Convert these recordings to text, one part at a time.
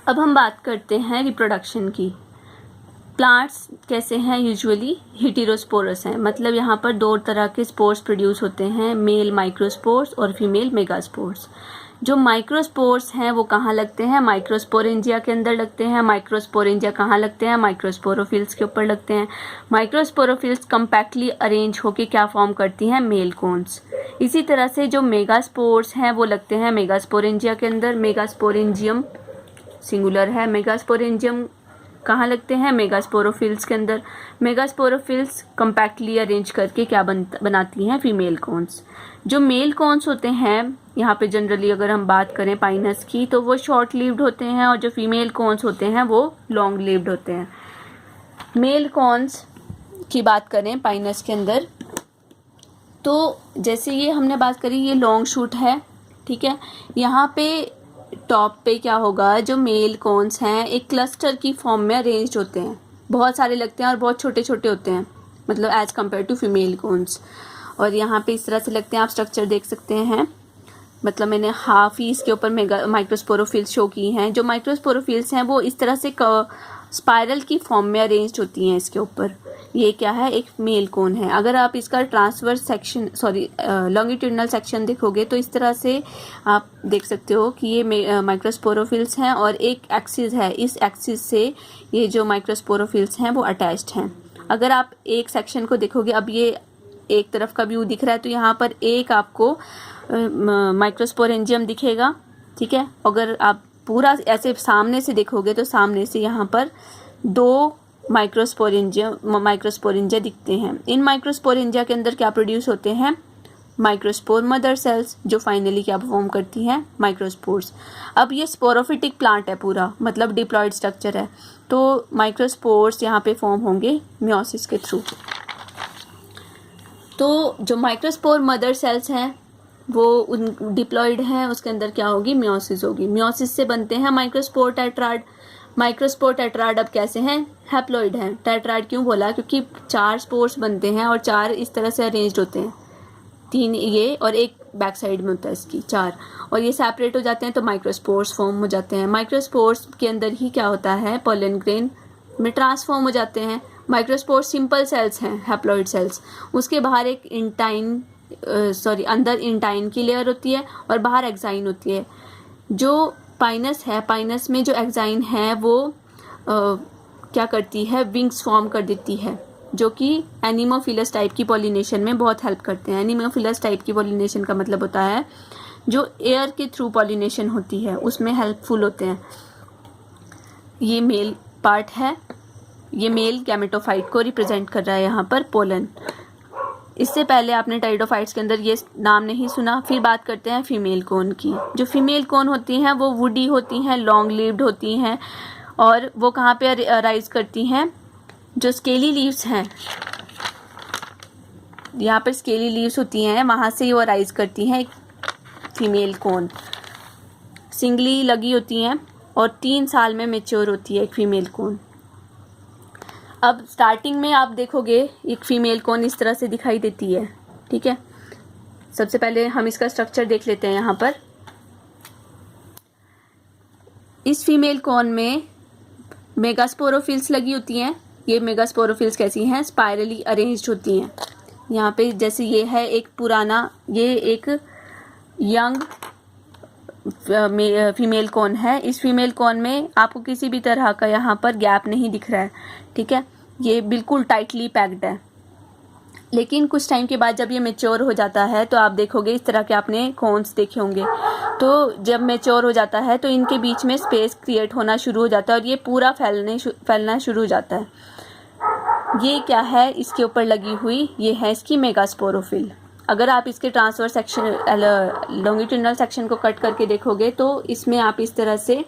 अब हम बात करते हैं रिप्रोडक्शन की। प्लांट्स कैसे हैं? यूजुअली हेटेरोस्पोरस हैं, मतलब यहाँ पर दो तरह के स्पोर्स प्रोड्यूस होते हैं, मेल माइक्रोस्पोर्स और फीमेल मेगास्पोर्स। जो माइक्रोस्पोर्स हैं वो कहाँ लगते हैं? माइक्रोस्पोरेंजिया के अंदर लगते हैं। माइक्रोस्पोरेंजिया कहाँ लगते हैं? माइक्रोस्पोरोफिल्स के ऊपर लगते हैं। माइक्रोस्पोरोफिल्स कम्पैक्टली अरेंज होकर क्या फॉर्म करती हैं? Male cones. इसी तरह से जो मेगास्पोर्स हैं वो लगते हैं मेगास्पोरेंजिया के अंदर। मेगास्पोरेंजियम सिंगुलर है। मेगास्पोरेंजियम कहाँ लगते हैं? मेगास्पोरोफिल्स के अंदर। मेगास्पोरोफिल्स कम्पैक्टली अरेंज करके क्या बनाती हैं? Female cones. जो मेल कोन्स होते हैं, यहाँ पे जनरली अगर हम बात करें पाइनस की, तो वो शॉर्ट लिव्ड होते हैं, और जो फीमेल कोन्स होते हैं वो लॉन्ग लिव्ड होते हैं। मेल कोन्स की बात करें पाइनस के अंदर, तो जैसे ये हमने बात करी, ये लॉन्ग शूट है, ठीक है। यहाँ पे टॉप पे क्या होगा? जो मेल कोन्स हैं एक क्लस्टर की फॉर्म में अरेंज्ड होते हैं, बहुत सारे लगते हैं और बहुत छोटे छोटे होते हैं, मतलब as compare to female cones. और यहाँ पे इस तरह से लगते हैं, आप स्ट्रक्चर देख सकते हैं, मतलब मैंने हाफ ही इसके ऊपर माइक्रोस्पोरोफिल्स शो की हैं। जो माइक्रोस्पोरोफिल्स हैं वो इस तरह से स्पाइरल की फॉर्म में अरेंज्ड होती हैं इसके ऊपर। ये क्या है? एक मेल कोन है। अगर आप इसका ट्रांसवर्स सेक्शन लॉन्गिट्यूडनल सेक्शन देखोगे तो इस तरह से आप देख सकते हो कि ये माइक्रोस्पोरोफिल्स हैं और एक एक्सिस है, इस एक्सिस से ये जो माइक्रोस्पोरोफिल्स हैं वो अटैच्ड हैं। अगर आप एक सेक्शन को देखोगे, अब ये एक तरफ का व्यू दिख रहा है, तो यहाँ पर एक आपको माइक्रोस्पोरेंजियम दिखेगा, ठीक है। अगर आप पूरा ऐसे सामने से देखोगे तो सामने से यहाँ पर दो माइक्रोस्पोरेंजिया दिखते हैं। इन माइक्रोस्पोरेंजिया के अंदर क्या प्रोड्यूस होते हैं? माइक्रोस्पोर मदर सेल्स, जो फाइनली क्या फॉर्म करती हैं? माइक्रोस्पोर्स। अब ये स्पोरोफिटिक प्लांट है पूरा, मतलब डिप्लॉयड स्ट्रक्चर है, तो माइक्रोस्पोर्स यहाँ पे फॉर्म होंगे मियोसिस के थ्रू। तो जो माइक्रोस्पोर मदर सेल्स हैं वो उन डिप्लॉयड हैं, उसके अंदर क्या होगी? मियोसिस होगी। मियोसिस से बनते हैं माइक्रोस्पोर टेट्राड। माइक्रोस्पोर टेट्राड अब कैसे हैं? हैप्लॉइड हैं। टेट्राड क्यों बोला? क्योंकि 4 स्पोर्स बनते हैं और 4 इस तरह से अरेंज्ड होते हैं, 3 ये और एक बैक साइड में होता है इसकी, 4, और ये सेपरेट हो जाते हैं तो माइक्रोस्पोर्स फॉर्म हो जाते हैं। माइक्रोस्पोर्स के अंदर ही क्या होता है? पोलन ग्रेन में ट्रांसफॉर्म हो जाते हैं। माइक्रोस्पोर सिंपल सेल्स हैं, हैप्लॉइड सेल्स। उसके बाहर एक अंदर इंटाइन की लेयर होती है और बाहर एक्साइन होती है। जो पाइनस है, पाइनस में जो एक्साइन है वो क्या करती है? विंग्स फॉर्म कर देती है, जो कि एनिमोफिलस टाइप की पॉलिनेशन में बहुत हेल्प करते हैं। एनिमोफिलस टाइप की पॉलिनेशन का मतलब होता है जो एयर के थ्रू पॉलिनेशन होती है, उसमें हेल्पफुल होते हैं। ये मेल पार्ट है, ये मेल गैमेटोफाइट को रिप्रेजेंट कर रहा है यहाँ पर पोलन। इससे पहले आपने टेरिडोफाइट्स के अंदर ये नाम नहीं सुना। फिर बात करते हैं फीमेल कोन की। जो फीमेल कोन होती हैं वो वुडी होती हैं, लॉन्ग लिव्ड होती हैं, और वो कहाँ पे अराइज करती हैं? जो स्केली लीव्स हैं, यहाँ पर स्केली लीव्स होती हैं, वहाँ से वो अराइज करती हैं फीमेल कोन। सिंगली लगी होती हैं और 3 साल में मैच्योर होती है एक फीमेल कोन। अब स्टार्टिंग में आप देखोगे एक फीमेल कोन इस तरह से दिखाई देती है, ठीक है। सबसे पहले हम इसका स्ट्रक्चर देख लेते हैं। यहाँ पर इस फीमेल कोन में मेगास्पोरोफिल्स लगी होती हैं। ये मेगास्पोरोफिल्स कैसी हैं? स्पाइरली अरेंज्ड होती हैं। यहाँ पे जैसे ये है एक पुराना, ये एक यंग फीमेल कोन है। इस फीमेल कोन में आपको किसी भी तरह का यहाँ पर गैप नहीं दिख रहा है, ठीक है। ये बिल्कुल टाइटली पैक्ड है। लेकिन कुछ टाइम के बाद जब ये मैच्योर हो जाता है तो आप देखोगे इस तरह के आपने कोन्स देखे होंगे। तो जब मैच्योर हो जाता है तो इनके बीच में स्पेस क्रिएट होना शुरू हो जाता है और ये पूरा फैलना शुरू हो जाता है। ये क्या है इसके ऊपर लगी हुई? ये है इसकी मेगास्पोरोफिल। अगर आप इसके ट्रांसफर सेक्शन लॉन्गिट्यूडनल सेक्शन को कट करके देखोगे तो इसमें आप इस तरह से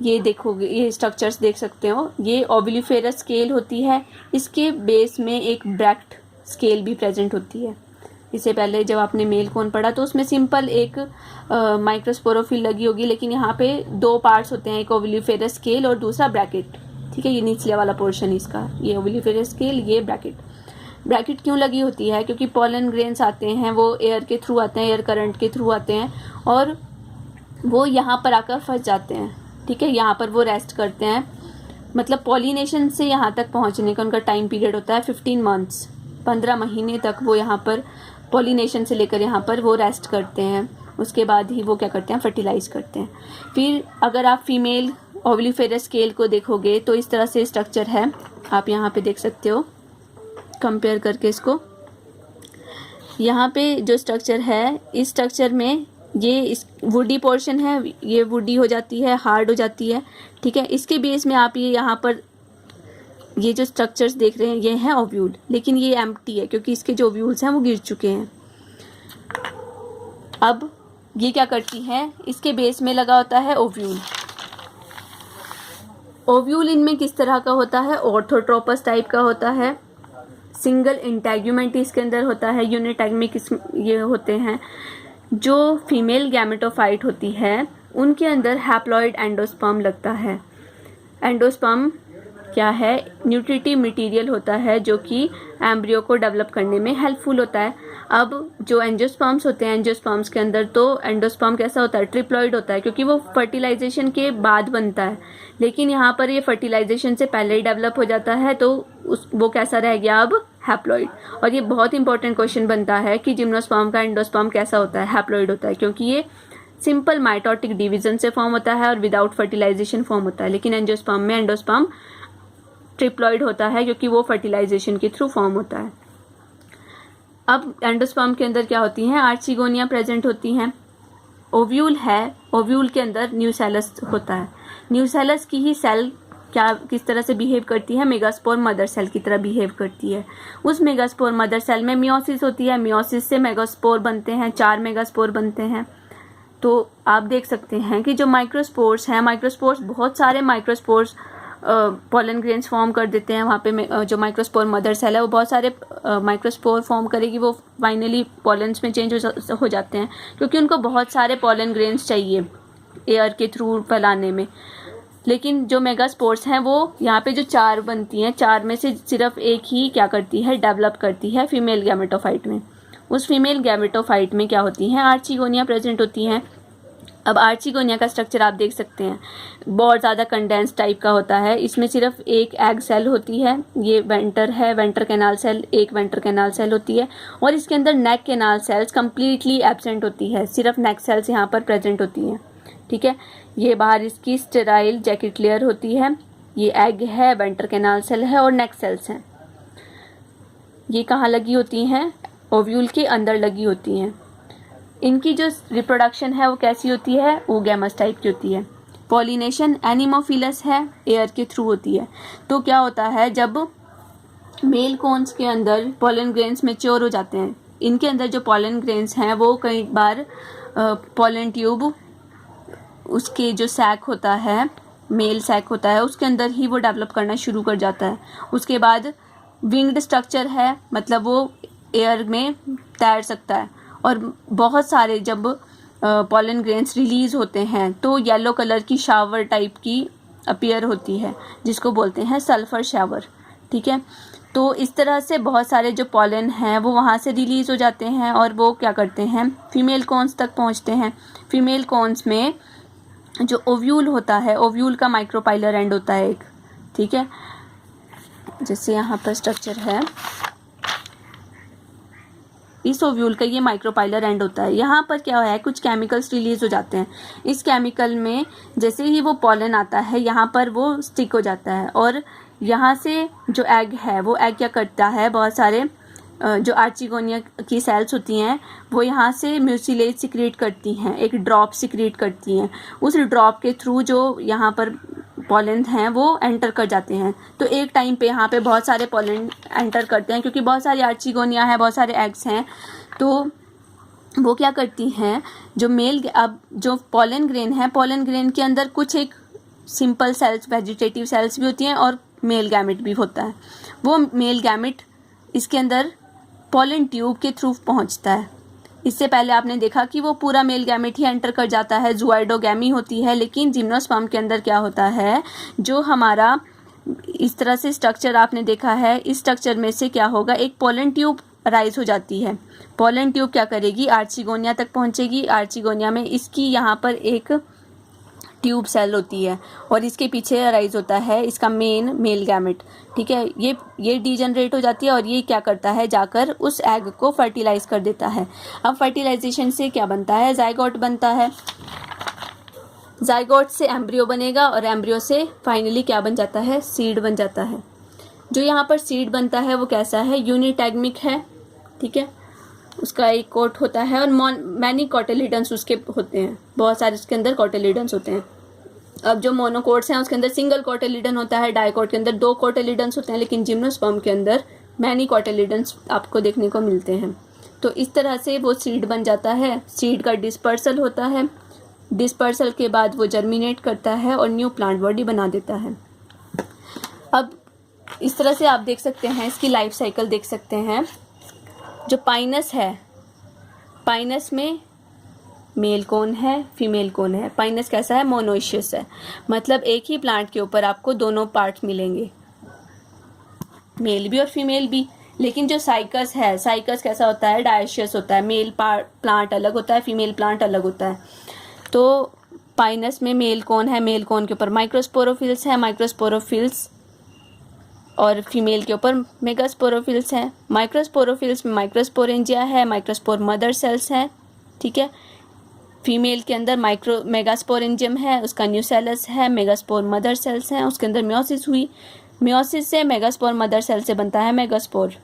ये देखोगे, ये स्ट्रक्चर्स देख सकते हो। ये ओविलिफेरस स्केल होती है, इसके बेस में एक ब्रैक्ट स्केल भी प्रेजेंट होती है। इससे पहले जब आपने मेल कोन पढ़ा तो उसमें सिंपल एक माइक्रोस्पोरोफिल लगी होगी, लेकिन यहाँ पे 2 पार्ट्स होते हैं, एक ओविलिफेरस स्केल और दूसरा ब्रैकेट, ठीक है। ये निचले वाला पोर्शन इसका, ये ओविलिफेरस स्केल, ये ब्रैकेट। ब्रैकेट क्यों लगी होती है? क्योंकि पोलन ग्रेन्स आते हैं, वो एयर के थ्रू आते हैं, एयर करंट के थ्रू आते हैं और वो यहाँ पर आकर फंस जाते हैं, ठीक है, यहाँ पर वो रेस्ट करते हैं। मतलब पॉलिनेशन से यहाँ तक पहुँचने का उनका टाइम पीरियड होता है 15 मंथ्स, 15 महीने तक वो यहाँ पर पॉलिनेशन से लेकर यहाँ पर वो रेस्ट करते हैं। उसके बाद ही वो क्या करते हैं, फर्टिलाइज करते हैं। फिर अगर आप फीमेल ओवलीफेरस स्केल को देखोगे तो इस तरह से स्ट्रक्चर है, आप यहाँ पे देख सकते हो कंपेयर करके इसको। यहाँ पे जो स्ट्रक्चर है, इस स्ट्रक्चर में ये इस वुडी पोर्शन है, ये वुडी हो जाती है, हार्ड हो जाती है, ठीक है। इसके बेस में आप ये यहाँ पर ये जो स्ट्रक्चर्स देख रहे हैं ये हैं ओव्यूल, लेकिन ये एम्प्टी है क्योंकि इसके जो ओव्यूल्स हैं वो गिर चुके हैं। अब ये क्या करती है, इसके बेस में लगा होता है ओव्यूल। ओव्यूल इनमें किस तरह का होता है, ऑर्थोट्रोपस टाइप का होता है, सिंगल इंटेग्यूमेंट इसके अंदर होता है, यूनिटैगमिक ये होते हैं। जो फीमेल गैमेटोफाइट होती है उनके अंदर हैप्लॉइड एंडोस्पर्म लगता है। एंडोस्पर्म क्या है, न्यूट्रिटिव मटेरियल होता है जो कि एम्ब्रियो को डेवलप करने में हेल्पफुल होता है। अब जो एंजियोस्पर्म्स होते हैं, एंजियोस्पर्म्स के अंदर तो एंडोस्पर्म कैसा होता है, ट्रिप्लॉइड होता है क्योंकि वो फर्टिलाइजेशन के बाद बनता है, लेकिन यहाँ पर ये फर्टिलाइजेशन से पहले ही डेवलप हो जाता है, तो वो कैसा रह गया अब, हैप्लॉइड। और ये बहुत इंपॉर्टेंट क्वेश्चन बनता है कि जिम्नोस्पर्म का एंडोस्पर्म कैसा होता है, हैप्लॉइड होता है, क्योंकि ये सिंपल माइटोटिक डिवीजन से फॉर्म होता है और विदाउट फर्टिलाइजेशन फॉर्म होता है, लेकिन एंजियोस्पर्म में एंडोस्पर्म ट्रिप्लॉइड होता है क्योंकि वो फर्टिलाइजेशन के थ्रू फॉर्म होता है। अब एंडोस्पर्म के अंदर क्या होती हैं, आर्चिगोनिया प्रेजेंट होती हैं। ओव्यूल है, ओव्यूल के अंदर न्यूसेलस होता है। न्यूसेलस की ही सेल क्या किस तरह से बिहेव करती है, मेगास्पोर मदर सेल की तरह बिहेव करती है। उस मेगास्पोर मदर सेल में मियोसिस होती है, मियोसिस से मेगास्पोर बनते हैं, 4 मेगास्पोर बनते हैं। तो आप देख सकते हैं कि जो माइक्रोस्पोर्स हैं, माइक्रोस्पोर्स बहुत सारे माइक्रोस्पोर्स पॉलन ग्रेन्स फॉर्म कर देते हैं। वहाँ पे जो माइक्रोस्पोर मदर सेल है वो बहुत सारे माइक्रोस्पोर फॉर्म करेगी, वो फाइनली पॉलन्स में चेंज हो जाते हैं क्योंकि उनको बहुत सारे पॉलन ग्रेन्स चाहिए एयर के थ्रू फैलाने में। लेकिन जो मेगास्पोर्स हैं वो यहाँ पे जो 4 बनती हैं, 4 में से सिर्फ एक ही क्या करती है, डेवलप करती है फीमेल गैमेटोफाइट में। उस फीमेल गैमेटोफाइट में क्या होती हैं, आर्चिगोनिया प्रेजेंट होती हैं। अब आर्चिगोनिया का स्ट्रक्चर आप देख सकते हैं, बहुत ज़्यादा कंडेंस टाइप का होता है। इसमें सिर्फ एक एग सेल होती है, ये वेंटर है, वेंटर कैनाल सेल, एक वेंटर कैनाल सेल होती है, और इसके अंदर नेक कैनाल सेल्स कम्प्लीटली एब्सेंट होती है, सिर्फ नेक सेल्स यहाँ पर प्रेजेंट होती हैं, ठीक है। ये बाहर इसकी स्टेराइल जैकेट लेयर होती है, ये एग है, वेंटर कैनाल सेल है और नेक सेल्स हैं। ये कहाँ लगी होती हैं, ओव्यूल के अंदर लगी होती हैं। इनकी जो रिप्रोडक्शन है वो कैसी होती है, ओगैमस टाइप की होती है। पॉलिनेशन एनिमोफिलस है, एयर के थ्रू होती है। तो क्या होता है, जब मेल कोन्स के अंदर पॉलन ग्रेन्स मैच्योर हो जाते हैं, इनके अंदर जो पॉलन ग्रेन्स हैं वो कई बार पॉलन ट्यूब, उसके जो सैक होता है, मेल सैक होता है, उसके अंदर ही वो डेवलप करना शुरू कर जाता है। उसके बाद विंग्ड स्ट्रक्चर है, मतलब वो एयर में तैर सकता है। और बहुत सारे जब पॉलन ग्रेन्स रिलीज होते हैं तो येलो कलर की शावर टाइप की अपीयर होती है, जिसको बोलते हैं सल्फर शावर, ठीक है। तो इस तरह से बहुत सारे जो पॉलन हैं वो वहाँ से रिलीज हो जाते हैं और वो क्या करते हैं, फीमेल कॉन्स तक पहुँचते हैं। फीमेल कॉन्स में जो ओव्यूल होता है, ओव्यूल का माइक्रोपाइलर एंड होता है एक, ठीक है। जैसे यहाँ पर स्ट्रक्चर है, इस ओव्यूल का ये माइक्रोपाइलर एंड होता है। यहाँ पर क्या है, कुछ केमिकल्स रिलीज हो जाते हैं। इस केमिकल में जैसे ही वो पॉलन आता है यहाँ पर वो स्टिक हो जाता है, और यहाँ से जो एग है वो एग क्या करता है, बहुत सारे जो आर्चिगोनिया की सेल्स होती हैं वो यहाँ से म्यूसिलेज सिक्रीट करती हैं, एक ड्रॉप सिक्रीट करती हैं। उस ड्रॉप के थ्रू जो यहाँ पर पॉलन हैं वो एंटर कर जाते हैं। तो एक टाइम पे यहाँ पे बहुत सारे पॉलन एंटर करते हैं क्योंकि बहुत सारी आर्चिगोनिया है, बहुत सारे एग्स हैं। तो वो क्या करती हैं, जो मेल, अब जो पॉलन ग्रेन है, पॉलन ग्रेन के अंदर कुछ एक सिंपल सेल्स, वेजिटेटिव सेल्स भी होती हैं और मेल गैमेट भी होता है। वो मेल गैमेट इसके अंदर पॉलन ट्यूब के थ्रू पहुंचता है। इससे पहले आपने देखा कि वो पूरा मेल गैमेट ही एंटर कर जाता है, ज़ूआइडोगैमी होती है। लेकिन जिम्नोस्पर्म के अंदर क्या होता है, जो हमारा इस तरह से स्ट्रक्चर आपने देखा है, इस स्ट्रक्चर में से क्या होगा, एक पॉलन ट्यूब राइज हो जाती है। पॉलन ट्यूब क्या करेगी, आर्चिगोनिया तक पहुंचेगी। आर्चिगोनिया में इसकी यहाँ पर एक ट्यूब सेल होती है और इसके पीछे अराइज होता है इसका मेल गैमेट। ठीक है, ये डीजनरेट हो जाती है और ये क्या करता है, जाकर उस एग को फर्टिलाइज कर देता है। अब फर्टिलाइजेशन से क्या बनता है, जाइगोट बनता है। जाइगोट से एम्ब्रियो बनेगा और एम्ब्रियो से फाइनली क्या बन जाता है, सीड बन जाता है। जो यहाँ पर सीड बनता है वो कैसा है, यूनिटैगमिक है। ठीक है, उसका एक कोट होता है और मैनी कोटिलिडन्स उसके होते हैं, बहुत सारे उसके अंदर कोटिलिडन्स होते हैं। अब जो मोनोकोट्स हैं उसके अंदर सिंगल कोटिलिडन होता है, डाइकोट के अंदर 2 कोटिलिडन्स होते हैं, लेकिन जिम्नोस्पर्म के अंदर मैनी कोटिलिडन्स आपको देखने को मिलते हैं। तो इस तरह से वो सीड बन जाता है। सीड का डिस्पर्सल होता है, डिस्पर्सल के बाद वो जर्मिनेट करता है और न्यू प्लांट बॉडी बना देता है। अब इस तरह से आप देख सकते हैं, इसकी लाइफ साइकिल देख सकते हैं। जो पाइनस है, पाइनस में मेल कौन है, फीमेल कौन है। पाइनस कैसा है, मोनोइशियस है, मतलब एक ही प्लांट के ऊपर आपको दोनों पार्ट मिलेंगे, मेल भी और फीमेल भी। लेकिन जो साइकस है, साइकस कैसा होता है, डायोशियस होता है, मेल प्लांट अलग होता है, फीमेल प्लांट अलग होता है। तो पाइनस में मेल कौन है, मेल कौन के ऊपर माइक्रोस्पोरोफिल्स है, माइक्रोस्पोरोफिल्स, और फीमेल के ऊपर मेगास्पोरोफिल्स हैं। माइक्रोस्पोरोफिल्स में माइक्रोस्पोरेंजिया है, माइक्रोस्पोर मदर सेल्स हैं। ठीक है, फीमेल के अंदर मेगास्पोरेंजियम है, उसका न्यूसेलस है, मेगास्पोर मदर सेल्स हैं, उसके अंदर मियोसिस हुई, मियोसिस से मेगास्पोर मदर सेल से बनता है मेगास्पोर,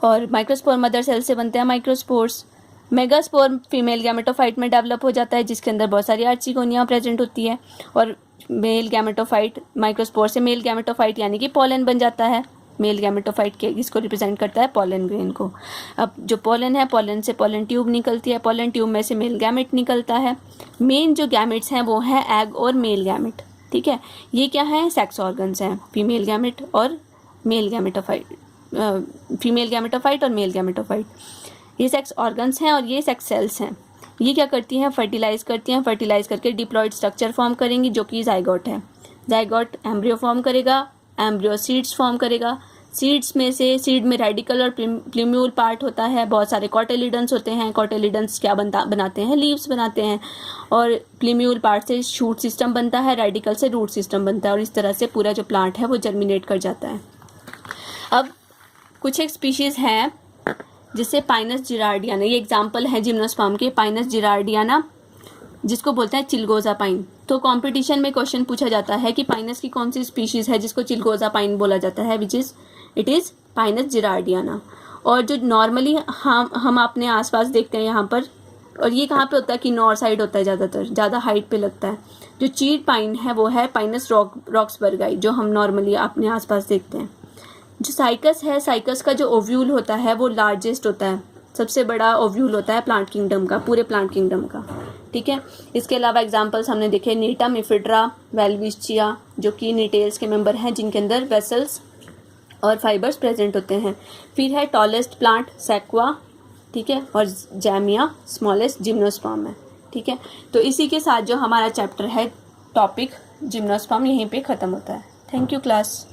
और माइक्रोस्पोर मदर सेल से बनते हैं माइक्रोस्पोर्स। मेगास्पोर फीमेल गैमेटोफाइट में डेवलप हो जाता है, जिसके अंदर बहुत सारी आर्चिगोनिया प्रेजेंट होती है, और मेल गैमेटोफाइट माइक्रोस्पोर से मेल गैमेटोफाइट यानी कि पोलन बन जाता है। मेल गैमेटोफाइट के इसको रिप्रेजेंट करता है, पोलन ग्रेन को। अब जो पोलन है, पोलन से पोलन ट्यूब निकलती है, पोलन ट्यूब में से मेल गैमेट निकलता है। मेन जो गैमेट्स हैं वो हैं एग और मेल गैमेट। ठीक है, ये क्या है, सेक्स ऑर्गन्स हैं, फीमेल गैमेट और मेल गैमेटोफाइट, फीमेल गैमेटोफाइट और मेल गैमेटोफाइट, ये सेक्स ऑर्गन्स हैं और ये सेक्स सेल्स हैं। ये क्या करती हैं, फर्टिलाइज करती हैं, फर्टिलाइज करके डिप्लॉइड स्ट्रक्चर फॉर्म करेंगी जो कि जाइगोट है। जाइगोट एम्ब्रियो फॉर्म करेगा, एम्ब्रियो सीड्स फॉर्म करेगा, सीड्स में से सीड में रेडिकल और प्ल्यूम्यूल पार्ट होता है, बहुत सारे कोटिलिडन्स होते हैं। कोटिलिडन्स क्या बनाते हैं, लीव्स बनाते हैं, और प्ल्यूम्यूल पार्ट से शूट सिस्टम बनता है, रेडिकल से रूट सिस्टम बनता है, और इस तरह से पूरा जो प्लांट है वो जर्मिनेट कर जाता है। अब कुछ एक स्पीशीज़ हैं जिससे पाइनस जिरार्डियाना, ये एग्जाम्पल है जिम्नोस्पर्म के, पाइनस जिरार्डियाना जिसको बोलते हैं चिलगोजा पाइन। तो कंपटीशन में क्वेश्चन पूछा जाता है कि पाइनस की कौन सी स्पीशीज़ है जिसको चिलगोजा पाइन बोला जाता है, इट इज़ पाइनस जिरार्डियाना। और जो नॉर्मली हम अपने आसपास देखते हैं यहाँ पर, और ये कहाँ पे होता है कि नॉर्थ साइड होता है, ज़्यादातर ज़्यादा हाइट पे लगता है। जो चीड़ पाइन है वो है पाइनस रॉक्सबर्गाई, जो हम नॉर्मली अपने आसपास देखते हैं। जो साइकस है, साइकस का जो ओव्यूल होता है वो लार्जेस्ट होता है, सबसे बड़ा ओव्यूल होता है प्लांट किंगडम का, पूरे प्लांट किंगडम का। ठीक है, इसके अलावा एग्जांपल्स हमने देखे नीटम, इफिड्रा, वेल्विस्चिया, जो कि नीटेल्स के मेंबर हैं जिनके अंदर वेसल्स और फाइबर्स प्रेजेंट होते हैं। फिर है टॉलेस्ट प्लांट सैक्वा, ठीक है, और जैमिया स्मॉलेस्ट जिम्नोस्पर्म है। ठीक है, तो इसी के साथ जो हमारा चैप्टर है टॉपिक जिम्नोस्पर्म यहीं पे ख़त्म होता है। Thank you class.